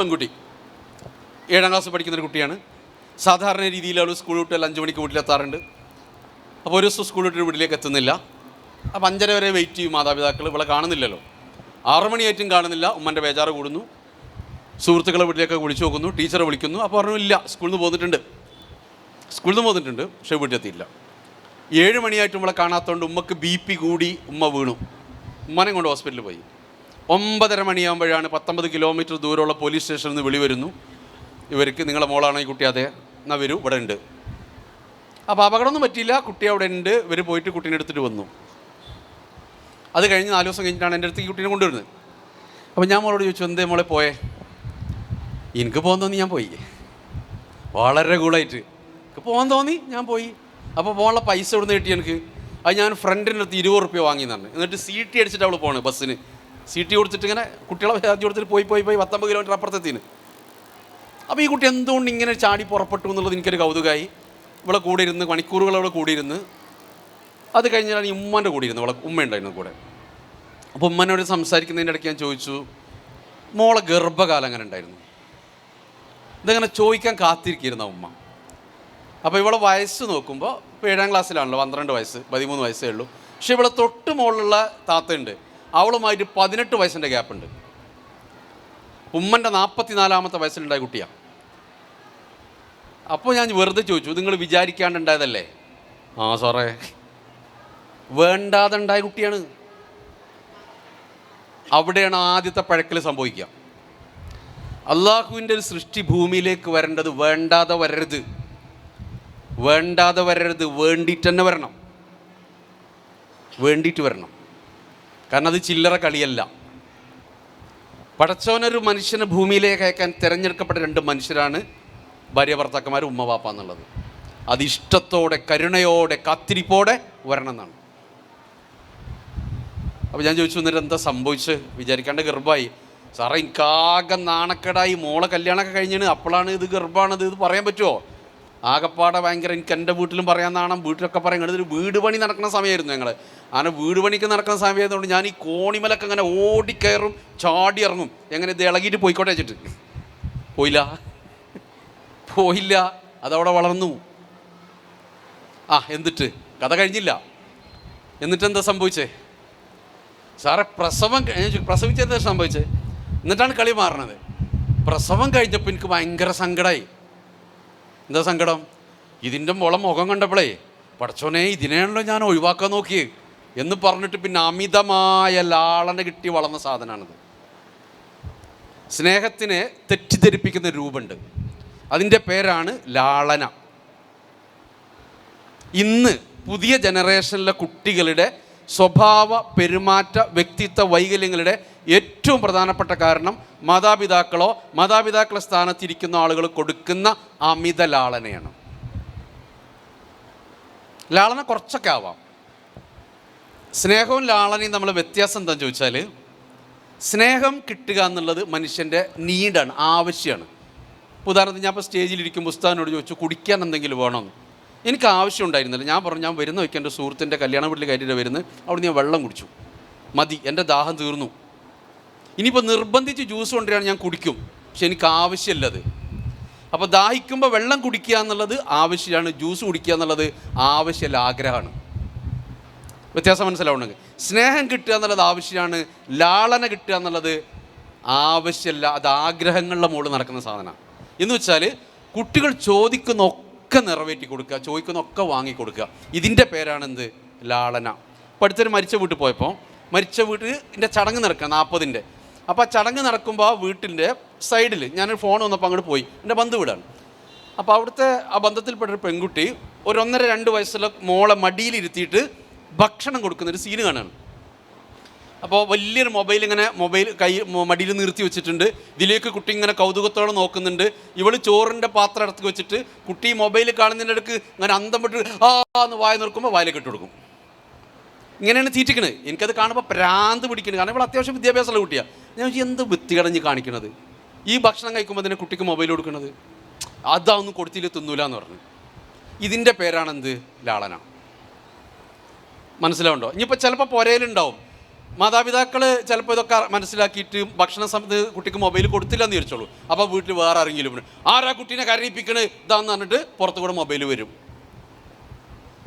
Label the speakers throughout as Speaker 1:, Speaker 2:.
Speaker 1: പെൺകുട്ടി 7ാം ക്ലാസ് പഠിക്കുന്നൊരു കുട്ടിയാണ്. സാധാരണ രീതിയിൽ അവൾ സ്കൂൾ വിട്ട് 5 മണിക്ക് വീട്ടിലെത്താറുണ്ട്. അപ്പോൾ ഒരു ദിവസം സ്കൂൾ വിട്ട് വീട്ടിലേക്ക് എത്തുന്നില്ല. അപ്പോൾ 5:30 വരെ വെയിറ്റ് ചെയ്യും മാതാപിതാക്കൾ. ഇവിടെ കാണുന്നില്ലല്ലോ. 6 മണിയായിട്ടും കാണുന്നില്ല. ഉമ്മൻ്റെ ബേജാറ് കൂടുന്നു. സുഹൃത്തുക്കളെ വീട്ടിലേക്ക് വിളിച്ചു നോക്കുന്നു. ടീച്ചറെ വിളിക്കുന്നു. അപ്പോൾ പറഞ്ഞു ഇല്ല, സ്കൂളിൽ നിന്ന് പോന്നിട്ടുണ്ട് പക്ഷേ വീട്ടിലെത്തിയില്ല. 7 മണിയായിട്ടും ഇവിടെ കാണാത്തതുകൊണ്ട് ഉമ്മക്ക് BP കൂടി ഉമ്മ വീണു. ഉമ്മനെ കൊണ്ട് ഹോസ്പിറ്റലിൽ പോയി. 9:30 മണിയാകുമ്പോഴാണ് 19 കിലോമീറ്റർ ദൂരമുള്ള പോലീസ് സ്റ്റേഷനിൽ നിന്ന് വിളി വരുന്നു. ഇവർക്ക് നിങ്ങളെ മോളാണോ ഈ കുട്ടി? അതെ. എന്നാൽ വരൂ, ഇവിടെ ഉണ്ട്. അപ്പോൾ അപകടമൊന്നും പറ്റിയില്ല, കുട്ടി അവിടെ ഉണ്ട്. ഇവർ പോയിട്ട് കുട്ടീനെ എടുത്തിട്ട് വന്നു. അത് കഴിഞ്ഞ് 4 ദിവസം കഴിഞ്ഞിട്ടാണ് എൻ്റെ അടുത്ത് ഈ കുട്ടീനെ കൊണ്ടുവരുന്നത്. അപ്പോൾ ഞാൻ മോളോട് ചോദിച്ചു, എന്തേ മോളെ പോയേ? എനിക്ക് പോകാൻ തോന്നി, ഞാൻ പോയി. വളരെ കൂളായിട്ട് എനിക്ക് പോകാൻ തോന്നി, ഞാൻ പോയി. അപ്പോൾ പോകാനുള്ള പൈസ എവിടെ നിന്ന് കിട്ടി എനിക്ക്? അത് ഞാൻ ഫ്രണ്ടിൻ്റെ അടുത്ത് 20 റുപ്യ വാങ്ങിയെന്നാണ്. എന്നിട്ട് CT അടിച്ചിട്ട് അവൾ പോകണം ബസ്സിന്. CT കൊടുത്തിട്ട് ഇങ്ങനെ കുട്ടികളെ ചാർജ് കൊടുത്തിട്ട് പോയി 19 കിലോമീറ്റർ അപ്പുറത്തെത്തിന്. അപ്പോൾ ഈ കുട്ടി എന്തുകൊണ്ട് ഇങ്ങനെ ചാടി പുറപ്പെട്ടു എന്നുള്ളത് എനിക്കൊരു കൗതുകമായി. ഇവിടെ കൂടെ ഇരുന്ന് മണിക്കൂറുകൾ അവിടെ കൂടിയിരുന്ന് അത് കഴിഞ്ഞാണ് ഈ ഉമ്മൻ്റെ കൂടെ ഇരുന്ന്. ഉമ്മ ഉണ്ടായിരുന്നു കൂടെ. അപ്പോൾ ഉമ്മനോട് സംസാരിക്കുന്നതിൻ്റെ ഇടയ്ക്ക് ഞാൻ ചോദിച്ചു, മോളെ ഗർഭകാലം അങ്ങനെ ഉണ്ടായിരുന്നു? ഇതങ്ങനെ ചോദിക്കാൻ കാത്തിരിക്കുന്ന ഉമ്മ. അപ്പോൾ ഇവളെ വയസ്സ് നോക്കുമ്പോൾ ഇപ്പോൾ 7ാം ക്ലാസ്സിലാണല്ലോ, 12 വയസ്സ് 13 വയസ്സേ ഉള്ളൂ. പക്ഷേ ഇവളെ തൊട്ട് മുകളിലുള്ള താത്തയുണ്ട്, അവളുമായിട്ട് 18 വയസ്സിൻ്റെ ഗ്യാപ്പുണ്ട്. ഉമ്മൻ്റെ 44ാമത്തെ വയസ്സിലുണ്ടായ കുട്ടിയാണ്. അപ്പോൾ ഞാൻ വെറുതെ ചോദിച്ചു, നിങ്ങൾ വിചാരിക്കാണ്ടുണ്ടായതല്ലേ? ആ സാറേ, വേണ്ടാതെ ഉണ്ടായ കുട്ടിയാണ്. അവിടെയാണ് ആദ്യത്തെ പഴക്കൽ സംഭവിക്കുക. അള്ളാഹുവിൻ്റെ ഒരു സൃഷ്ടി ഭൂമിയിലേക്ക് വരേണ്ടത് വേണ്ടാതെ വരരുത്, വേണ്ടിയിട്ട് തന്നെ വരണം, വേണ്ടിയിട്ട് വരണം. കാരണം അത് ചില്ലറ കളിയല്ല. പടച്ചോനൊരു മനുഷ്യനെ ഭൂമിയിലേക്ക് അയക്കാൻ തിരഞ്ഞെടുക്കപ്പെട്ട 2 മനുഷ്യരാണ് ഭാര്യ ഭർത്താക്കന്മാർ, ഉമ്മ വാപ്പ എന്നുള്ളത്. അത് ഇഷ്ടത്തോടെ, കരുണയോടെ, കാത്തിരിപ്പോടെ വരണം എന്നാണ്. അപ്പോൾ ഞാൻ ചോദിച്ചു, എന്നിട്ട് എന്താ സംഭവിച്ച്? വിചാരിക്കാണ്ട് ഗർഭമായി. സാറേ, എനിക്കാകെ നാണക്കേടായി. മോളെ കല്യാണമൊക്കെ കഴിഞ്ഞാണ്, അപ്പോഴാണ് ഇത് ഗർഭമാണത്. ഇത് പറയാൻ പറ്റുമോ? ആകെപ്പാടെ ഭയങ്കര. എനിക്ക് എൻ്റെ വീട്ടിലും പറയാൻ നാണം, വീട്ടിലൊക്കെ പറയാൻ. ഇതൊരു വീട് പണി നടക്കുന്ന സമയമായിരുന്നു ഞങ്ങൾ. അങ്ങനെ വീട് പണിക്ക് നടക്കുന്ന സമയമായതുകൊണ്ട് ഞാൻ ഈ കോണിമലൊക്കെ അങ്ങനെ ഓടിക്കയറും, ചാടി ഇറങ്ങും. എങ്ങനെ ഇത് ഇളകിയിട്ട് പോയിക്കോട്ടെ വെച്ചിട്ട്. പോയില്ല, അതവിടെ വളർന്നു. എന്നിട്ട് കഥ കഴിഞ്ഞില്ല. എന്നിട്ട് എന്താ സംഭവിച്ചേ? സാറേ, പ്രസവിച്ചെന്താ സംഭവിച്ചേ? എന്നിട്ടാണ് കളി മാറണത്. പ്രസവം കഴിഞ്ഞപ്പോൾ എനിക്ക് ഭയങ്കര സങ്കടമായി. എന്താ സങ്കടം? ഇതിൻ്റെ മുഖം കണ്ടപ്പോഴേ, പടച്ചോനെ, ഇതിനെയാണല്ലോ ഞാൻ ഒഴിവാക്കാൻ നോക്കിയേ എന്ന് പറഞ്ഞിട്ട് പിന്നെ അമിതമായ ലാളന കിട്ടി വളർന്ന സാധനമാണിത്. സ്നേഹത്തിനെ തെറ്റിദ്ധരിപ്പിക്കുന്ന രൂപമുണ്ട്, അതിൻ്റെ പേരാണ് ലാളന. ഇന്ന് പുതിയ ജനറേഷനിലെ കുട്ടികളുടെ സ്വഭാവ, പെരുമാറ്റ, വ്യക്തിത്വ വൈകല്യങ്ങളുടെ ഏറ്റവും പ്രധാനപ്പെട്ട കാരണം മാതാപിതാക്കളെ സ്ഥാനത്തിരിക്കുന്ന ആളുകൾ കൊടുക്കുന്ന അമിത ലാളനയാണ്. ലാളന കുറച്ചൊക്കെ ആവാം. സ്നേഹവും ലാളനയും നമ്മൾ വ്യത്യാസം എന്താണെന്ന് ചോദിച്ചാൽ, സ്നേഹം കിട്ടുക എന്നുള്ളത് മനുഷ്യൻ്റെ നീഡാണ്, ആവശ്യമാണ്. ഉദാഹരണത്തിന് ഞാൻ ഇപ്പോൾ സ്റ്റേജിലിരിക്കുമ്പോൾ ഉസ്താദിനോട് ചോദിച്ചു, കുടിക്കാൻ എന്തെങ്കിലും വേണമെന്ന്. എനിക്ക് ആവശ്യം ഉണ്ടായിരുന്നില്ല. ഞാൻ പറഞ്ഞു, ഞാൻ വരുന്ന വയ്ക്കാൻ എൻ്റെ സുഹൃത്തിൻ്റെ കല്യാണ വീട്ടിൽ കയറ്റിയിട്ട് വരുന്നത്, അവിടെ ഞാൻ വെള്ളം കുടിച്ചു, മതി, എൻ്റെ ദാഹം തീർന്നു. ഇനിയിപ്പോൾ നിർബന്ധിച്ച് ജ്യൂസ് കൊണ്ടുവരികയാണ്, ഞാൻ കുടിക്കും, പക്ഷെ എനിക്ക് ആവശ്യമില്ലത്. അപ്പോൾ ദാഹിക്കുമ്പോൾ വെള്ളം കുടിക്കുക എന്നുള്ളത് ആവശ്യമാണ്, ജ്യൂസ് കുടിക്കുക എന്നുള്ളത് ആവശ്യമല്ല, ആഗ്രഹമാണ്. വ്യത്യാസം മനസ്സിലാവണമെങ്കിൽ സ്നേഹം കിട്ടുക എന്നുള്ളത് ആവശ്യമാണ്, ലാളന കിട്ടുക എന്നുള്ളത് ആവശ്യമല്ല, അത് ആഗ്രഹങ്ങളുടെ മുകളിൽ നടക്കുന്ന സാധനമാണ്. എന്ന് വെച്ചാൽ കുട്ടികൾ ചോദിക്കുന്നൊക്കെ നിറവേറ്റി കൊടുക്കുക, ചോദിക്കുന്നൊക്കെ വാങ്ങിക്കൊടുക്കുക. ഇതിൻ്റെ പേരാണ് എന്ത്? ലാളന. ഇപ്പോൾ അടുത്തൊരു മരിച്ച വീട്ടിൽ പോയപ്പോൾ, മരിച്ച വീട്ടിൻ്റെ ചടങ്ങ് നടക്കുക 40-ൻ്റെ. അപ്പോൾ ആ ചടങ്ങ് നടക്കുമ്പോൾ ആ വീട്ടിൻ്റെ സൈഡിൽ ഞാനൊരു ഫോൺ വന്നപ്പോൾ അങ്ങോട്ട് പോയി. എൻ്റെ ബന്ധു വീടാണ്. അപ്പോൾ അവിടുത്തെ ആ ബന്ധത്തിൽപ്പെട്ടൊരു പെൺകുട്ടി ഒരു 1.5-2 വയസ്സുള്ള മോളെ മടിയിലിരുത്തിയിട്ട് ഭക്ഷണം കൊടുക്കുന്നൊരു സീന് കാണുകയാണ്. അപ്പോൾ വലിയൊരു മൊബൈൽ കൈ മടിയിൽ നിർത്തി വെച്ചിട്ടുണ്ട്. ഇതിലേക്ക് കുട്ടി ഇങ്ങനെ കൗതുകത്തോടെ നോക്കുന്നുണ്ട്. ഇവൾ ചോറിൻ്റെ പാത്രം എടുത്ത് വെച്ചിട്ട് കുട്ടി മൊബൈൽ കാണുന്നതിൻ്റെ ഇടയ്ക്ക് ഇങ്ങനെ അന്തം വിട്ട് എന്ന് വായ നിൽക്കുമ്പോൾ വായിലേക്ക് ഇട്ട് കൊടുക്കും. ഇങ്ങനെയാണ് തീറ്റിക്കണത്. എനിക്കത് കാണുമ്പോൾ പ്രാന്ത് പിടിക്കുന്നത്. കാരണം ഇവിടെ അത്യാവശ്യം വിദ്യാഭ്യാസമുള്ള കുട്ടിയാണ്. ഞാൻ ചോദിച്ചു, എന്ത് വൃത്തികടഞ്ഞ് കാണിക്കണത്? ഈ ഭക്ഷണം കഴിക്കുമ്പോൾ തന്നെ കുട്ടിക്ക് മൊബൈൽ കൊടുക്കണത്? അതൊന്നും കൊടുത്തില്ല, തിന്നൂല എന്ന് പറഞ്ഞു. ഇതിൻ്റെ പേരാണെന്ത്? ലാളന. മനസ്സിലാവുണ്ടോ? ഇനിയിപ്പോൾ ചിലപ്പോൾ പുരയിലുണ്ടാവും, മാതാപിതാക്കൾ ചിലപ്പോൾ ഇതൊക്കെ മനസ്സിലാക്കിയിട്ട് ഭക്ഷണ സമയത്ത് കുട്ടിക്ക് മൊബൈൽ കൊടുത്തില്ല എന്ന് വിചാരിച്ചോളൂ. അപ്പോൾ വീട്ടിൽ വേറെ ആരെങ്കിലും ആരാ കുട്ടീനെ കരയിപ്പിക്കണേ ഇതാന്ന് പറഞ്ഞിട്ട് പുറത്തു കൂടെ മൊബൈൽ വരും.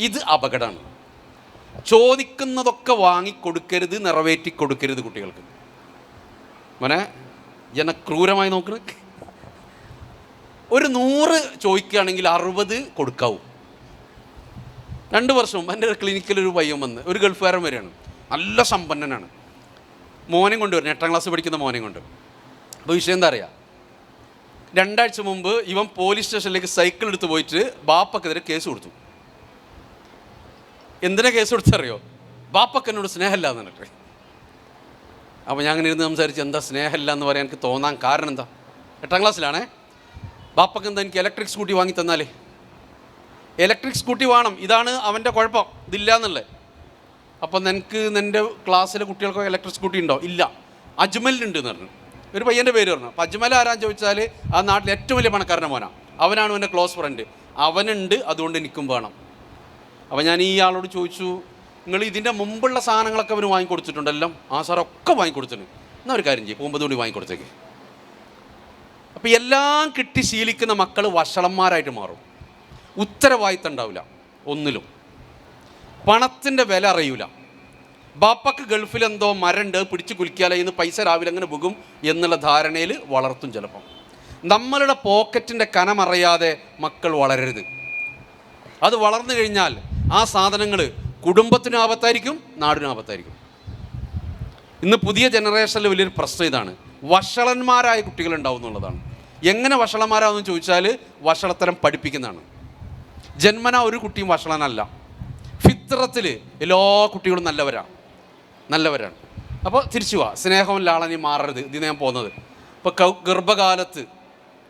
Speaker 1: ഇത് അപകടമാണ്. ചോദിക്കുന്നതൊക്കെ വാങ്ങിക്കൊടുക്കരുത്, നിറവേറ്റി കൊടുക്കരുത് കുട്ടികൾക്ക്. മോനെ ക്രൂരമായി നോക്കുന്നത്, ഒരു 100 ചോദിക്കുകയാണെങ്കിൽ 60 കൊടുക്കാവൂ. 2 വർഷം മുമ്പ് എൻ്റെ ക്ലിനിക്കിലൊരു പയ്യൻ വന്ന്, ഒരു ഗൾഫുകാരൻ വരെയാണ്, നല്ല സമ്പന്നനാണ്, മോനെയും കൊണ്ട് വരും, 8ാം ക്ലാസ് പഠിക്കുന്ന മോനെയും കൊണ്ട്. അപ്പോൾ വിഷയം എന്താ അറിയാം, 2 ആഴ്ച മുമ്പ് ഇവൻ പോലീസ് സ്റ്റേഷനിലേക്ക് സൈക്കിൾ എടുത്ത് പോയിട്ട് ബാപ്പക്കെതിരെ കേസ് കൊടുത്തു. എന്തിനാ കേസ് കൊടുത്തറിയോ? ബാപ്പക്ക് എന്നോട് സ്നേഹമില്ല എന്ന് പറഞ്ഞിട്ട്. അപ്പോൾ ഞാൻ അങ്ങനെ ഇരുന്ന് സംസാരിച്ച്, എന്താ സ്നേഹമില്ല എന്ന് പറയാൻ എനിക്ക് തോന്നാൻ കാരണം എന്താ? 8ാം ക്ലാസ്സിലാണേ. ബാപ്പക്ക് എന്താ, എനിക്ക് ഇലക്ട്രിക് സ്കൂട്ടി വാങ്ങി തന്നാലേ, ഇലക്ട്രിക് സ്കൂട്ടി വേണം, ഇതാണ് അവൻ്റെ കുഴപ്പം, ഇതില്ല എന്നുള്ളത്. അപ്പം നിനക്ക് നിൻ്റെ ക്ലാസ്സിലെ കുട്ടികൾക്കൊക്കെ ഇലക്ട്രിക് സ്കൂട്ടി ഉണ്ടോ? ഇല്ല. അജ്മലുണ്ട് എന്ന് പറഞ്ഞു, ഒരു പയ്യൻ്റെ പേര് പറഞ്ഞു. അപ്പോൾ അജ്മൽ ആരാന്ന് ചോദിച്ചാൽ ആ നാട്ടിൽ ഏറ്റവും വലിയ പണക്കാരൻ്റെ മോനാണ്, അവനാണ് എൻ്റെ ക്ലോസ് ഫ്രണ്ട്, അവനുണ്ട്, അതുകൊണ്ട് എനിക്കും വേണം. അപ്പോൾ ഞാൻ ഈ ആളോട് ചോദിച്ചു, നിങ്ങൾ ഇതിൻ്റെ മുമ്പുള്ള സാധനങ്ങളൊക്കെ അവന് വാങ്ങിക്കൊടുത്തിട്ടുണ്ടല്ലോ? ആ സാറൊക്കെ വാങ്ങിക്കൊടുത്തിട്ടുണ്ട്. എന്നാൽ ഒരു കാര്യം ചെയ്യും, പോകുമ്പോൾ വാങ്ങിക്കൊടുത്തേക്ക്. അപ്പോൾ എല്ലാം കിട്ടി ശീലിക്കുന്ന മക്കൾ വഷളന്മാരായിട്ട് മാറും. ഉത്തരവാദിത്തം ഉണ്ടാവില്ല ഒന്നിലും, പണത്തിൻ്റെ വില അറിയില്ല. ബാപ്പക്ക് ഗൾഫിലെന്തോ മരണ്ട്, പിടിച്ച് കുലിക്കാലോ ഇന്ന് പൈസ രാവിലെ അങ്ങനെ പോകും എന്നുള്ള ധാരണയിൽ വളർത്തും. ചിലപ്പം നമ്മളുടെ പോക്കറ്റിൻ്റെ കനമറിയാതെ മക്കൾ വളരരുത്. അത് വളർന്നു കഴിഞ്ഞാൽ ആ സാധനങ്ങൾ കുടുംബത്തിനും ആപത്തായിരിക്കും, നാടിനും ആപത്തായിരിക്കും. ഇന്ന് പുതിയ ജനറേഷനിൽ വലിയൊരു പ്രശ്നം ഇതാണ്, വഷളന്മാരായ കുട്ടികളുണ്ടാവും എന്നുള്ളതാണ്. എങ്ങനെ വഷളന്മാരാണെന്ന് ചോദിച്ചാൽ വഷളത്തരം പഠിപ്പിക്കുന്നതാണ്. ജന്മന ഒരു കുട്ടിയും വഷളനല്ല. ഫിത്രത്തിൽ എല്ലാ കുട്ടികളും നല്ലവരാണ്. അപ്പോൾ തിരിച്ചു പോവാ, സ്നേഹവും ലാളനയും മാറരുത്. ഇതിന് ഞാൻ പോകുന്നത്, ഇപ്പോൾ ഗർഭകാലത്ത്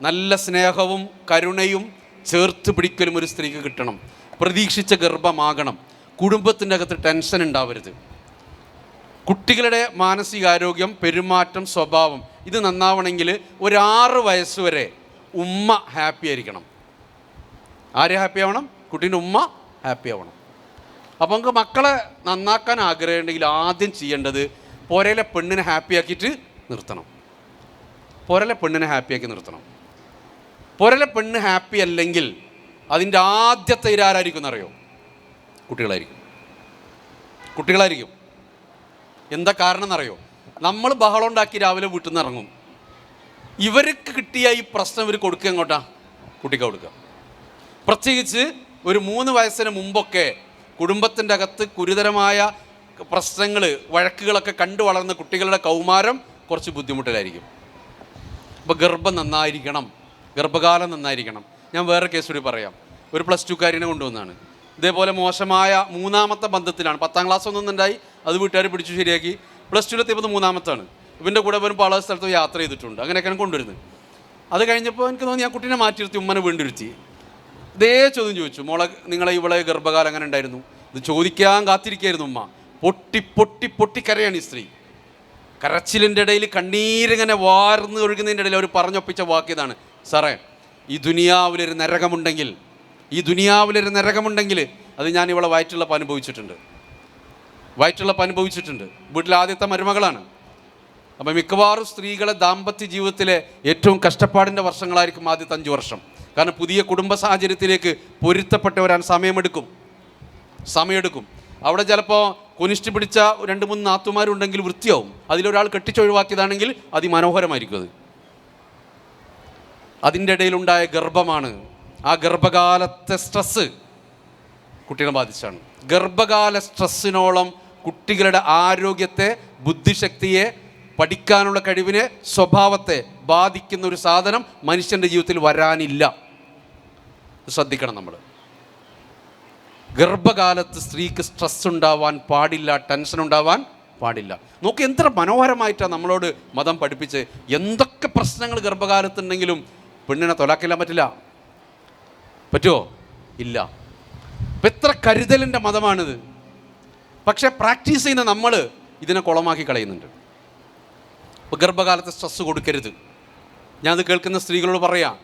Speaker 1: നല്ല സ്നേഹവും കരുണയും ചേർത്ത് പിടിക്കലും ഒരു സ്ത്രീക്ക് കിട്ടണം. പ്രതീക്ഷിച്ച ഗർഭമാകണം. കുടുംബത്തിൻ്റെ അകത്ത് ടെൻഷൻ ഉണ്ടാവരുത്. കുട്ടികളുടെ മാനസികാരോഗ്യം, പെരുമാറ്റം, സ്വഭാവം ഇത് നന്നാവണമെങ്കിൽ ഒരു 6 വയസ്സ് വരെ ഉമ്മ ഹാപ്പി ആയിരിക്കണം. ആര് ഹാപ്പി ആവണം? കുട്ടീൻ്റെ ഉമ്മ ഹാപ്പി ആവണം. അപ്പോൾ നമുക്ക് മക്കളെ നന്നാക്കാൻ ആഗ്രഹമുണ്ടെങ്കിൽ ആദ്യം ചെയ്യേണ്ടത് പുരയിലെ പെണ്ണിനെ ഹാപ്പിയാക്കിയിട്ട് നിർത്തണം. പുരയിലെ പെണ്ണിനെ ഹാപ്പിയാക്കി നിർത്തണം. പുരയിലെ പെണ്ണ് ഹാപ്പി അല്ലെങ്കിൽ അതിൻ്റെ ആദ്യത്തെ ഇരാരായിരിക്കും എന്നറിയോ? കുട്ടികളായിരിക്കും. എന്താ കാരണം എന്നറിയോ? നമ്മൾ ബഹളം ഉണ്ടാക്കി രാവിലെ വീട്ടിൽ നിന്ന് ഇറങ്ങും, ഇവർക്ക് കിട്ടിയ ഈ പ്രശ്നം ഇവർ കൊടുക്കുക എങ്ങോട്ടാ? കുട്ടിക്ക് കൊടുക്കുക. പ്രത്യേകിച്ച് ഒരു 3 വയസ്സിന് മുമ്പൊക്കെ കുടുംബത്തിൻ്റെ അകത്ത് ഗുരുതരമായ പ്രശ്നങ്ങൾ, വഴക്കുകളൊക്കെ കണ്ടു വളർന്ന കുട്ടികളുടെ കൗമാരം കുറച്ച് ബുദ്ധിമുട്ടിലായിരിക്കും. അപ്പോൾ ഗർഭം നന്നായിരിക്കണം, ഗർഭകാലം നന്നായിരിക്കണം. ഞാൻ വേറെ കേസ് കൂടി പറയാം. ഒരു +2കാരിനെ കൊണ്ടുവന്നാണ്, ഇതേപോലെ മോശമായ 3ാമത്തെ ബന്ധത്തിലാണ്. 10ാം ക്ലാസ് ഒന്നുണ്ടായി, അത് വീട്ടുകാർ പിടിച്ചു ശരിയാക്കി. +2-ലെത്തിയപ്പോൾ 3ാമത്താണ്. ഇവൻ്റെ കൂടെ വരും പല സ്ഥലത്തും യാത്ര ചെയ്തിട്ടുണ്ട്. അങ്ങനെയൊക്കെയാണ് കൊണ്ടുവരുന്നത്. അത് കഴിഞ്ഞപ്പോൾ എനിക്ക് തോന്നി ഞാൻ കുട്ടീനെ മാറ്റിയിരുത്തി ഉമ്മനെ വീണ്ടിരുത്തി. ഇതേ ചോദ്യം ചോദിച്ചു, മോളെ നിങ്ങളെ ഇവളെ ഗർഭകാലം അങ്ങനെ ഉണ്ടായിരുന്നു? ഇത് ചോദിക്കാൻ കാത്തിരിക്കുകയായിരുന്നു ഉമ്മ. പൊട്ടി കരയാണ് ഈ സ്ത്രീ. കരച്ചിലിൻ്റെ ഇടയിൽ കണ്ണീരിങ്ങനെ വാർന്ന് ഒഴുകുന്നതിൻ്റെ ഇടയിൽ അവർ പറഞ്ഞൊപ്പിച്ച വാക്കിയതാണ്, സാറേ ഈ ദുനിയാവിലൊരു നരകമുണ്ടെങ്കിൽ അത് ഞാൻ ഇവളെ വയറ്റുള്ളപ്പോൾ അനുഭവിച്ചിട്ടുണ്ട്. വീട്ടിലെ ആദ്യത്തെ മരുമകളാണ്. അപ്പം മിക്കവാറും സ്ത്രീകളെ ദാമ്പത്യ ജീവിതത്തിലെ ഏറ്റവും കഷ്ടപ്പാടിൻ്റെ വർഷങ്ങളായിരിക്കും ആദ്യത്തെ 5 വർഷം. കാരണം പുതിയ കുടുംബ സാഹചര്യത്തിലേക്ക് പൊരുത്തപ്പെട്ട് വരാൻ സമയമെടുക്കും. അവിടെ ചിലപ്പോൾ കൊനിഷ്ടി പിടിച്ച 2-3 നാത്തുമാരുണ്ടെങ്കിൽ വൃത്തിയാവും. അതിലൊരാൾ കെട്ടിച്ചൊഴിവാക്കിയതാണെങ്കിൽ അതിമനോഹരമായിരിക്കും. അതിൻ്റെ ഇടയിലുണ്ടായ ഗർഭമാണ്. ആ ഗർഭകാലത്തെ സ്ട്രെസ്സ് കുട്ടികളെ ബാധിച്ചാണ്. ഗർഭകാല സ്ട്രെസ്സിനോളം കുട്ടികളുടെ ആരോഗ്യത്തെ, ബുദ്ധിശക്തിയെ, പഠിക്കാനുള്ള കഴിവിനെ, സ്വഭാവത്തെ ബാധിക്കുന്ന ഒരു സാധനം മനുഷ്യൻ്റെ ജീവിതത്തിൽ വരാനില്ല. ശ്രദ്ധിക്കണം നമ്മൾ. ഗർഭകാലത്ത് സ്ത്രീക്ക് സ്ട്രെസ് ഉണ്ടാവാൻ പാടില്ല, ടെൻഷൻ ഉണ്ടാവാൻ പാടില്ല. നോക്ക് എത്ര മനോഹരമായിട്ടാണ് നമ്മളോട് മതം പഠിപ്പിച്ച്. എന്തൊക്കെ പ്രശ്നങ്ങൾ ഗർഭകാലത്തുണ്ടെങ്കിലും പെണ്ണിനെ തൊലാക്കില്ലാൻ പറ്റുമോ? ഇല്ല. അപ്പം എത്ര കരുതലിൻ്റെ മതമാണിത്. പക്ഷേ പ്രാക്ടീസ് ചെയ്യുന്ന നമ്മൾ ഇതിനെ കുളമാക്കി കളയുന്നുണ്ട്. അപ്പോൾ ഗർഭകാലത്ത് സ്ട്രെസ്സ് കൊടുക്കരുത്. ഞാനത് കേൾക്കുന്ന സ്ത്രീകളോട് പറയാം,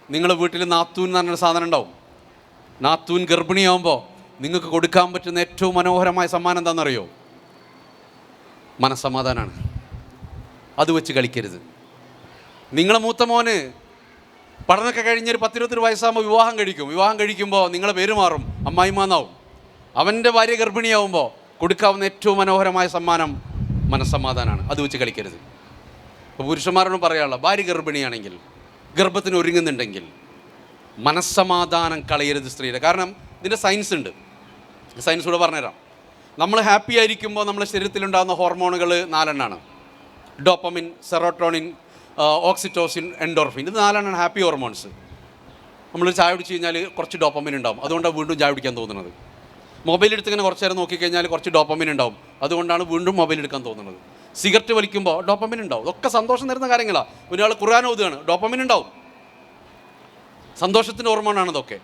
Speaker 1: നിങ്ങളുടെ വീട്ടിൽ നാത്തൂൻ എന്ന് പറഞ്ഞൊരു സാധനം ഉണ്ടാവും. നാത്തൂൻ ഗർഭിണിയാവുമ്പോൾ നിങ്ങൾക്ക് കൊടുക്കാൻ പറ്റുന്ന ഏറ്റവും മനോഹരമായ സമ്മാനം എന്താണെന്നറിയോ? മനസ്സമാധാനമാണ്. അത് വെച്ച് കളിക്കരുത്. നിങ്ങളെ മൂത്ത മോന് പഠനമൊക്കെ കഴിഞ്ഞൊരു 10-20 വയസ്സാകുമ്പോൾ വിവാഹം കഴിക്കുമ്പോൾ നിങ്ങളെ പേര് മാറും, അമ്മായിമാന്നാവും. അവൻ്റെ ഭാര്യ ഗർഭിണിയാവുമ്പോൾ കൊടുക്കാവുന്ന ഏറ്റവും മനോഹരമായ സമ്മാനം മനസ്സമാധാനമാണ്. അത് വെച്ച് കളിക്കരുത്. ഇപ്പോൾ പുരുഷന്മാരോട് പറയാനുള്ള, ഭാര്യ ഗർഭിണിയാണെങ്കിൽ, ഗർഭത്തിന് ഒരുങ്ങുന്നുണ്ടെങ്കിൽ മനസ്സമാധാനം കളയരുത് സ്ത്രീയുടെ. കാരണം ഇതിൻ്റെ സയൻസ് ഉണ്ട്, സയൻസ് കൂടെ പറഞ്ഞുതരാം. നമ്മൾ ഹാപ്പി ആയിരിക്കുമ്പോൾ നമ്മുടെ ശരീരത്തിലുണ്ടാകുന്ന ഹോർമോണുകൾ 4 ഡോപ്പമിൻ, സെറോട്ടോണിൻ, ഓക്സിറ്റോസിൻ, എൻഡോർഫിൻ. ഇത് 4 ഹാപ്പി ഹോർമോൺസ്. നമ്മൾ ചായ കുടിച്ച് കഴിഞ്ഞാൽ കുറച്ച് ഡോപ്പമിൻ ഉണ്ടാവും, അതുകൊണ്ടാണ് വീണ്ടും ചായ കുടിക്കാൻ തോന്നുന്നത്. മൊബൈൽ എടുത്തിങ്ങനെ കുറച്ച് നേരം നോക്കിക്കഴിഞ്ഞാൽ കുറച്ച് ഡോപ്പമിൻ ഉണ്ടാവും, അതുകൊണ്ടാണ് വീണ്ടും മൊബൈൽ എടുക്കാൻ തോന്നുന്നത്. സിഗരറ്റ് വലിക്കുമ്പോൾ ഡോപ്പമിൻ ഉണ്ടാവും. ഇതൊക്കെ സന്തോഷം തരുന്ന കാര്യങ്ങളാണ്. ഒരാൾ ഖുർആൻ ഓതുകയാണ്, ഡോപ്പമിൻ ഉണ്ടാവും, സന്തോഷത്തിൻ്റെ ഹോർമോണാണ് ഇതൊക്കെ.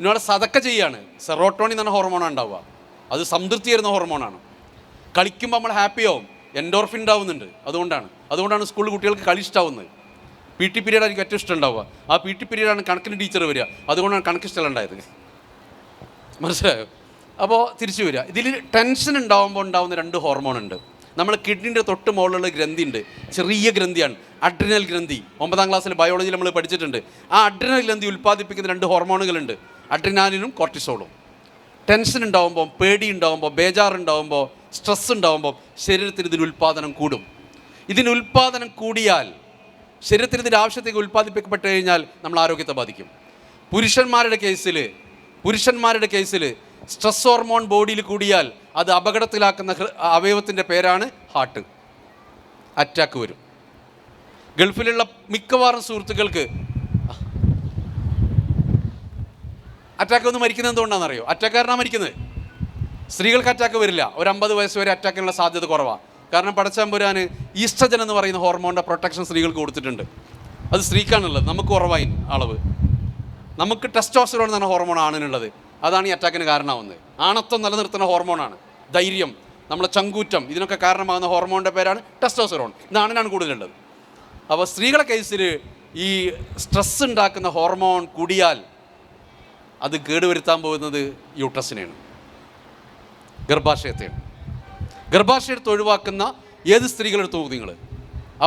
Speaker 1: ഒരാൾ സദക്ക ചെയ്യാണ്, സെറോട്ടോണിൻ എന്ന ഹോർമോണാണ് ഉണ്ടാവുക, അത് സംതൃപ്തി തരുന്ന ഹോർമോണാണ്. കളിക്കുമ്പോൾ നമ്മൾ ഹാപ്പിയാവും, എൻഡോർഫിൻ ഉണ്ടാവുന്നുണ്ട്. അതുകൊണ്ടാണ് സ്കൂളിൽ കുട്ടികൾക്ക് കളി ഇഷ്ടമാവുന്നത്. PT പീരീഡ് എനിക്ക് ഏറ്റവും ഇഷ്ടം ഉണ്ടാവുക. ആ PT പീരീഡാണ് കണക്കിന് ടീച്ചർ വരിക, അതുകൊണ്ടാണ് കണക്ക് ഇഷ്ടമുണ്ടായത്. മനസ്സിലായോ? അപ്പോൾ തിരിച്ചു വരിക. ഇതിൽ ടെൻഷൻ ഉണ്ടാവുമ്പോൾ ഉണ്ടാവുന്ന 2 ഹോർമോൺ ഉണ്ട്. നമ്മൾ കിഡ്നിൻ്റെ തൊട്ട് മുകളിലുള്ള ഗ്രന്ഥി ഉണ്ട്, ചെറിയ ഗ്രന്ഥിയാണ്, അഡ്രിനൽ ഗ്രന്ഥി. 9ാം ക്ലാസ്സിൽ ബയോളജിയിൽ നമ്മൾ പഠിച്ചിട്ടുണ്ട്. ആ അഡ്രിനൽ ഗ്രന്ഥി ഉൽപ്പാദിപ്പിക്കുന്ന 2 ഹോർമോണുകളുണ്ട്, അഡ്രിനാലിനും കോർട്ടിസോളും. ടെൻഷൻ ഉണ്ടാവുമ്പോൾ, പേടി ഉണ്ടാവുമ്പോൾ, ബേജാറുണ്ടാവുമ്പോൾ, സ്ട്രെസ് ഉണ്ടാവുമ്പോൾ ശരീരത്തിന് ഇതിന് ഉൽപ്പാദനം കൂടും. ഇതിന് ഉൽപ്പാദനം കൂടിയാൽ, ശരീരത്തിന് ഇതിൻ്റെ ആവശ്യത്തേക്ക് ഉൽപ്പാദിപ്പിക്കപ്പെട്ട് കഴിഞ്ഞാൽ നമ്മൾ ആരോഗ്യത്തെ ബാധിക്കും. പുരുഷന്മാരുടെ കേസിൽ സ്ട്രെസ് ഹോർമോൺ ബോഡിയിൽ കൂടിയാൽ അത് അപകടത്തിലാക്കുന്ന അവയവത്തിൻ്റെ പേരാണ് ഹാർട്ട്. അറ്റാക്ക് വരും. ഗൾഫിലുള്ള മിക്കവാറും സുഹൃത്തുക്കൾക്ക് അറ്റാക്ക് വന്ന് മരിക്കുന്നത് എന്തുകൊണ്ടാണെന്നറിയോ? അറ്റാക്കാരനാണ് മരിക്കുന്നത്. സ്ത്രീകൾക്ക് അറ്റാക്ക് വരില്ല. ഒരു 50 വയസ്സ് വരെ അറ്റാക്കിനുള്ള സാധ്യത കുറവാണ്. കാരണം പടച്ചമ്പുരാൻ ഈസ്ട്രജൻ എന്ന് പറയുന്ന ഹോർമോണിൻ്റെ പ്രൊട്ടക്ഷൻ സ്ത്രീകൾക്ക് കൊടുത്തിട്ടുണ്ട്. അത് സ്ത്രീക്കാണുള്ളത്, നമുക്ക് കുറവായി അളവ്. നമുക്ക് ടെസ്റ്റോസ്റ്ററോൺ എന്ന് പറഞ്ഞ ഹോർമോൺ ആണിനുള്ളത്. അതാണ് ഈ അറ്റാക്കിന് കാരണമാവുന്നത്. ആണത്വം നിലനിർത്തുന്ന ഹോർമോണാണ്. ധൈര്യം, നമ്മളെ ചങ്കൂറ്റം, ഇതിനൊക്കെ കാരണമാകുന്ന ഹോർമോണിൻ്റെ പേരാണ് ടെസ്റ്റോസ്റ്ററോൺ. ഇത് ആണിനാണ് കൂടുതലുള്ളത്. അപ്പോൾ സ്ത്രീകളുടെ കേസിൽ ഈ സ്ട്രെസ് ഉണ്ടാക്കുന്ന ഹോർമോൺ കൂടിയാൽ അത് കേടുവരുത്താൻ പോകുന്നത് യൂട്രസിനെയാണ്, ഗർഭാശയത്തെയാണ്. ഗർഭാശയത്തെ ഒഴിവാക്കുന്ന ഏത് സ്ത്രീകളെടുത്ത് നോക്കും നിങ്ങൾ,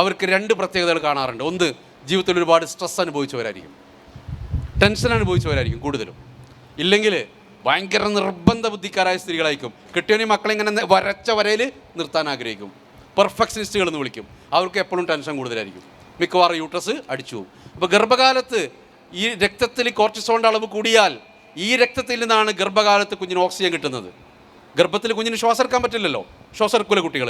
Speaker 1: അവർക്ക് 2 പ്രത്യേകതകൾ കാണാറുണ്ട്. ഒന്ന്, ജീവിതത്തിൽ ഒരുപാട് സ്ട്രെസ് അനുഭവിച്ചവരായിരിക്കും, ടെൻഷൻ അനുഭവിച്ചവരായിരിക്കും കൂടുതലും. ഇല്ലെങ്കിൽ ഭയങ്കര നിർബന്ധ ബുദ്ധിക്കാരായ സ്ത്രീകളായിരിക്കും. കെട്ടിയോനി മക്കളെ ഇങ്ങനെ വരച്ച വരയിൽ നിർത്താൻ ആഗ്രഹിക്കും. പെർഫെക്ഷനിസ്റ്റുകൾ എന്ന് വിളിക്കും. അവർക്ക് എപ്പോഴും ടെൻഷൻ കൂടുതലായിരിക്കും. മിക്കവാറും യൂട്രസ് അടിച്ചു പോകും. അപ്പോൾ ഗർഭകാലത്ത് ഈ രക്തത്തിൽ കോർട്ടിസോളിൻ്റെ അളവ് കൂടിയാൽ, ഈ രക്തത്തിൽ നിന്നാണ് ഗർഭകാലത്ത് കുഞ്ഞിന് ഓക്സിജൻ കിട്ടുന്നത്. ഗർഭത്തിൽ കുഞ്ഞിന് ശ്വാസം എടുക്കാൻ പറ്റില്ലല്ലോ, ശ്വാസം എടുക്കില്ല കുട്ടികൾ.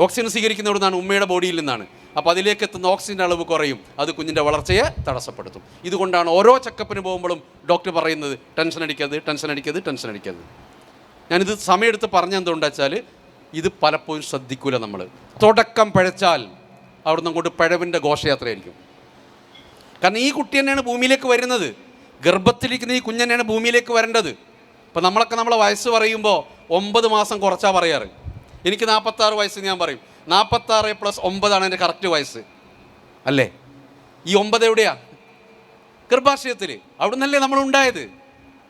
Speaker 1: ഓക്സിജൻ സ്വീകരിക്കുന്നവിടെ നിന്നാണ്, ഉമ്മയുടെ ബോഡിയിൽ നിന്നാണ്. അപ്പോൾ അതിലേക്ക് എത്തുന്ന ഓക്സിജൻ്റെ അളവ് കുറയും, അത് കുഞ്ഞിൻ്റെ വളർച്ചയെ തടസ്സപ്പെടുത്തും. ഇതുകൊണ്ടാണ് ഓരോ ചെക്കപ്പിന് പോകുമ്പോഴും ഡോക്ടർ പറയുന്നത് ടെൻഷൻ അടിക്കരുത്. ഞാനിത് സമയമെടുത്ത് പറഞ്ഞെന്തുകൊണ്ടാ വെച്ചാൽ, ഇത് പലപ്പോഴും ശ്രദ്ധിക്കൂല നമ്മൾ. തുടക്കം പഴച്ചാൽ അവിടുന്ന് അങ്ങോട്ട് പഴവിൻ്റെ ഘോഷയാത്രയായിരിക്കും. കാരണം ഈ കുട്ടി തന്നെയാണ് ഭൂമിയിലേക്ക് വരുന്നത്, ഗർഭത്തിലിരിക്കുന്ന ഈ കുഞ്ഞ് തന്നെയാണ് ഭൂമിയിലേക്ക് വരേണ്ടത്. ഇപ്പം നമ്മളൊക്കെ നമ്മളെ വയസ്സ് പറയുമ്പോൾ 9 മാസം കുറച്ചാണ് പറയാറ്. എനിക്ക് 46 വയസ്സ് ഞാൻ പറയും. 46 + 9 എൻ്റെ കറക്റ്റ് വയസ്സ് അല്ലേ? ഈ 9 എവിടെയാണ്? ഗർഭാശയത്തിൽ. അവിടെ നിന്നല്ലേ നമ്മൾ ഉണ്ടായത്.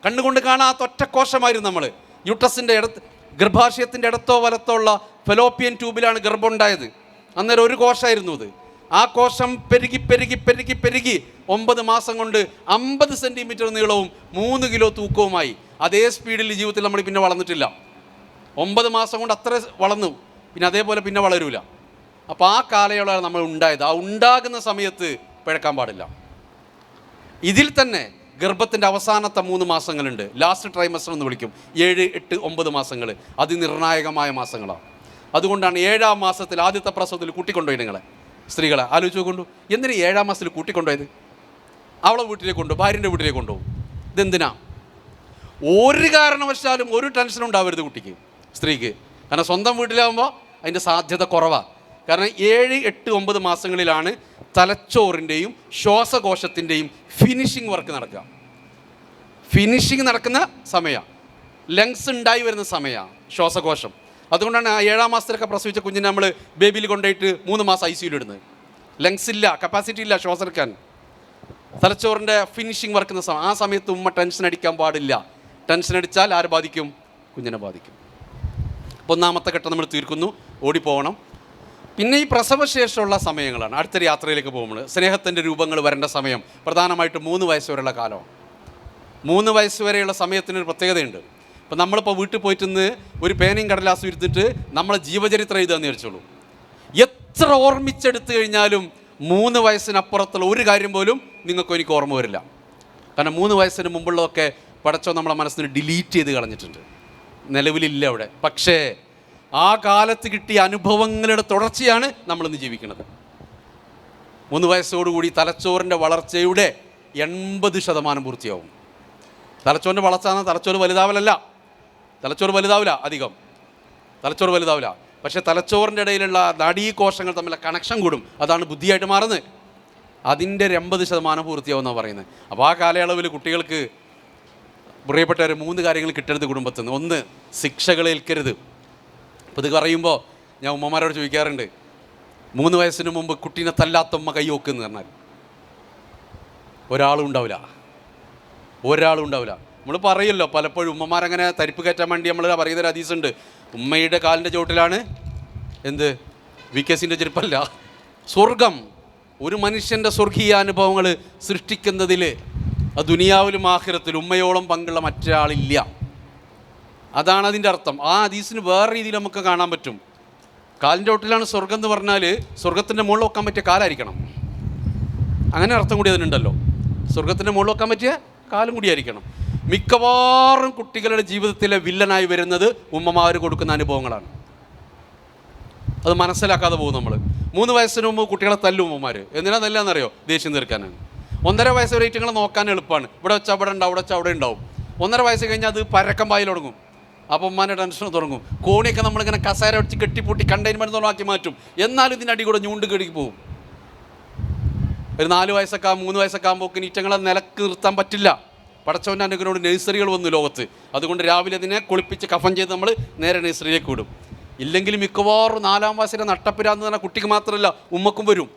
Speaker 1: കണ്ണുകൊണ്ട് കാണാത്ത ഒറ്റ കോശമായിരുന്നു നമ്മൾ. യൂട്രസിൻ്റെ ഗർഭാശയത്തിൻ്റെ ഇടത്തോ വലത്തോ ഉള്ള ഫെലോപ്പിയൻ ട്യൂബിലാണ് ഗർഭം ഉണ്ടായത്. അന്നേരം ഒരു കോശമായിരുന്നു അത്. ആ കോശം പെരുകി 9 മാസം കൊണ്ട് 50 സെൻറ്റിമീറ്റർ നീളവും 3 കിലോ തൂക്കവുമായി. അതേ സ്പീഡിൽ ജീവിതത്തിൽ നമ്മൾ പിന്നെ വളർന്നിട്ടില്ല. 9 മാസം കൊണ്ട് അത്ര വളർന്നു, പിന്നെ അതേപോലെ പിന്നെ വളരൂല. അപ്പോൾ ആ കാലയളവാണ് നമ്മൾ ഉണ്ടായത്. ആ ഉണ്ടാകുന്ന സമയത്ത് പിഴക്കാൻ പാടില്ല. ഇതിൽ തന്നെ ഗർഭത്തിൻ്റെ അവസാനത്തെ 3 മാസങ്ങളുണ്ട്, ലാസ്റ്റ് ട്രൈമസ്റ്റർ എന്ന് വിളിക്കും. 7, 8, 9 മാസങ്ങൾ അതിനിർണായകമായ മാസങ്ങളാണ്. അതുകൊണ്ടാണ് 7ാം മാസത്തിൽ ആദ്യത്തെ പ്രസവത്തിൽ കൂട്ടിക്കൊണ്ടുപോയി നിങ്ങളെ സ്ത്രീകളെ ആലോചിച്ച് കൊണ്ടു. എന്തിനാ 7ാം മാസത്തിൽ കൂട്ടിക്കൊണ്ടുപോയത്? അവളെ വീട്ടിലേക്ക് കൊണ്ടുപോകും, ഭാര്യൻ്റെ വീട്ടിലേക്ക് കൊണ്ടുപോകും. ഇതെന്തിനാ? ഒരു കാരണവശാലും ഒരു ടെൻഷനും ഉണ്ടാവരുത് കുട്ടിക്ക്, സ്ത്രീക്ക്. കാരണം സ്വന്തം വീട്ടിലാകുമ്പോൾ അതിൻ്റെ സാധ്യത കുറവാണ്. കാരണം 7, 8, 9 മാസങ്ങളിലാണ് തലച്ചോറിൻ്റെയും ശ്വാസകോശത്തിൻ്റെയും ഫിനിഷിംഗ് വർക്ക് നടക്കുക. ഫിനിഷിംഗ് നടക്കുന്ന സമയമാണ്, ലങ്സ് ഉണ്ടായി വരുന്ന സമയമാണ് ശ്വാസകോശം. അതുകൊണ്ടാണ് 7ാം മാസത്തിലൊക്കെ പ്രസവിച്ച കുഞ്ഞിനെ നമ്മൾ ബേബിയിൽ കൊണ്ടുപോയിട്ട് 3 മാസം ICUയിൽ ഇടുന്നത്. ലങ്സ് ഇല്ല, കപ്പാസിറ്റി ഇല്ല ശ്വാസം എടുക്കാൻ. തലച്ചോറിൻ്റെ ഫിനിഷിംഗ് വർക്കുന്ന സമയം. ആ സമയത്ത് ഉമ്മ ടെൻഷൻ അടിക്കാൻ പാടില്ല. ടെൻഷൻ അടിച്ചാൽ ആരെ ബാധിക്കും? കുഞ്ഞിനെ ബാധിക്കും. ഒന്നാമത്തെ ഘട്ടം നമ്മൾ തീർക്കുന്നു, ഓടിപ്പോകണം. പിന്നെ ഈ പ്രസവശേഷമുള്ള സമയങ്ങളാണ് അടുത്തൊരു യാത്രയിലേക്ക് പോകുമ്പോൾ സ്നേഹത്തിൻ്റെ രൂപങ്ങൾ വരേണ്ട സമയം. പ്രധാനമായിട്ടും 3 വയസ്സ് വരെയുള്ള കാലമാണ്. 3 വയസ്സ് വരെയുള്ള സമയത്തിനൊരു പ്രത്യേകതയുണ്ട്. ഇപ്പം നമ്മളിപ്പോൾ വീട്ടിൽ പോയിട്ടിന്ന് ഒരു പേനയും കടലാസും ഇരുത്തിട്ട് നമ്മളെ ജീവചരിത്രം എഴുതാന്ന് വിചാരിച്ചോളൂ. എത്ര ഓർമ്മിച്ചെടുത്തു കഴിഞ്ഞാലും 3 വയസ്സിനപ്പുറത്തുള്ള ഒരു കാര്യം പോലും നിങ്ങൾക്ക് എനിക്ക് ഓർമ്മ വരില്ല. കാരണം 3 വയസ്സിന് മുമ്പുള്ളതൊക്കെ പടച്ചോ നമ്മളെ മനസ്സിന് ഡിലീറ്റ് ചെയ്ത് കളഞ്ഞിട്ടുണ്ട്, നിലവിലില്ല അവിടെ. പക്ഷേ ആ കാലത്ത് കിട്ടിയ അനുഭവങ്ങളുടെ തുടർച്ചയാണ് നമ്മളിന്ന് ജീവിക്കുന്നത്. 3 വയസ്സോടുകൂടി തലച്ചോറിൻ്റെ വളർച്ചയുടെ 80% പൂർത്തിയാവും. തലച്ചോറിൻ്റെ വളർച്ച എന്നാൽ തലച്ചോറ് വലുതാവലല്ല, തലച്ചോറ് വലുതാവില്ല, അധികം തലച്ചോറ് വലുതാവില്ല. പക്ഷേ തലച്ചോറിൻ്റെ ഇടയിലുള്ള നാഡീകോശങ്ങൾ തമ്മിലുള്ള കണക്ഷൻ കൂടും, അതാണ് ബുദ്ധിയായിട്ട് മാറുന്നത്. അതിൻ്റെ 80% പൂർത്തിയാവുമെന്നാണ് പറയുന്നത്. അപ്പോൾ ആ കാലയളവിൽ കുട്ടികൾക്ക് പ്രിയപ്പെട്ടവർ 3 കാര്യങ്ങൾ കിട്ടരുത് കുടുംബത്തിൽ നിന്ന്. 1, ശിക്ഷകൾ ഏൽക്കരുത്. അപ്പോൾ ഇത് പറയുമ്പോൾ ഞാൻ ഉമ്മമാരോട് ചോദിക്കാറുണ്ട്, 3 വയസ്സിന് മുമ്പ് കുട്ടീനെ തല്ലാത്ത ഉമ്മ കൈ വെക്കുമെന്ന് പറഞ്ഞാൽ ഒരാളും ഉണ്ടാവില്ല. നമ്മൾ പറയുമല്ലോ പലപ്പോഴും ഉമ്മമാരങ്ങനെ തരിപ്പ് കയറ്റാൻ വേണ്ടി നമ്മൾ പറയുന്നൊരു ഹദീസുണ്ട്, ഉമ്മയുടെ കാലിൻ്റെ ചുവട്ടിലാണ് എന്ത്, വികസിൻ്റെ ചെരുപ്പല്ല, സ്വർഗം. ഒരു മനുഷ്യൻ്റെ സ്വർഗീയ അനുഭവങ്ങൾ സൃഷ്ടിക്കുന്നതിൽ ദുനിയാവിലും ആഖിറത്തിലും ഉമ്മയോളം പങ്കുള്ള മറ്റൊരാളില്ല. അതാണ് അതിൻ്റെ അർത്ഥം. ആ ഹദീസിന് വേറെ രീതിയിൽ നമുക്ക് കാണാൻ പറ്റും. കാലിൻ്റെ ചുവട്ടിലാണ് സ്വർഗം എന്ന് പറഞ്ഞാൽ സ്വർഗത്തിൻ്റെ മുകളിൽ വെക്കാൻ പറ്റിയ കാലായിരിക്കണം. അങ്ങനെ അർത്ഥം കൂടി അതിനുണ്ടല്ലോ. സ്വർഗത്തിൻ്റെ മുകളിൽ വെക്കാൻ പറ്റിയ കാലും കൂടിയായിരിക്കണം. മിക്കവാറും കുട്ടികളുടെ ജീവിതത്തിലെ വില്ലനായി വരുന്നത് ഉമ്മമാർ കൊടുക്കുന്ന അനുഭവങ്ങളാണ്. അത് മനസ്സിലാക്കാതെ പോകും നമ്മൾ. 3 വയസ്സിന് മുമ്പ് കുട്ടികളെ തല്ലും ഉമ്മമാർ. എന്തിനാ തല്ലാന്നറിയോ? ദേഷ്യം തീർക്കാനാണ്. 1.5 വയസ്സ് വരെ ഇറ്റങ്ങളെ നോക്കാൻ എളുപ്പമാണ്. ഇവിടെ വെച്ചാൽ അവിടെ ഉണ്ടാവും, അവിടെ വെച്ചാൽ അവിടെ ഉണ്ടാവും. 1.5 വയസ്സ് കഴിഞ്ഞാൽ അത് പരക്കം പായിൽ തുടങ്ങും. അപ്പോൾ ഉമ്മാൻ്റെ ടെൻഷൻ തുടങ്ങും. കോണിയൊക്കെ നമ്മളിങ്ങനെ കസേര വെച്ച് കെട്ടിപ്പൂട്ടി കണ്ടെയ്ൻമെൻറ്റ് ആക്കി മാറ്റും. എന്നാലും ഇതിൻ്റെ അടി കൂടെ ഞൂണ്ട് കെടുക്കി പോകും. ഒരു 4 വയസ്സൊക്കെ 3 വയസ്സൊക്കെ ആകുമ്പോൾ ഈറ്റങ്ങളെ നിലക്ക് നിർത്താൻ പറ്റില്ല. പടച്ചവൻ്റെ അനുഗ്രഹോട് നഴ്സറികൾ വന്നു ലോകത്ത്. അതുകൊണ്ട് രാവിലെ അതിനെ കുളിപ്പിച്ച് കഫൻ ചെയ്ത് നമ്മൾ നേരെ നഴ്സറിയിലേക്ക് വിടും. ഇല്ലെങ്കിൽ മിക്കവാറും 4-ാം വയസ്സിലെ നട്ടപ്പിരാന്ന് പറഞ്ഞാൽ കുട്ടിക്ക് മാത്രമല്ല ഉമ്മക്കും വരും.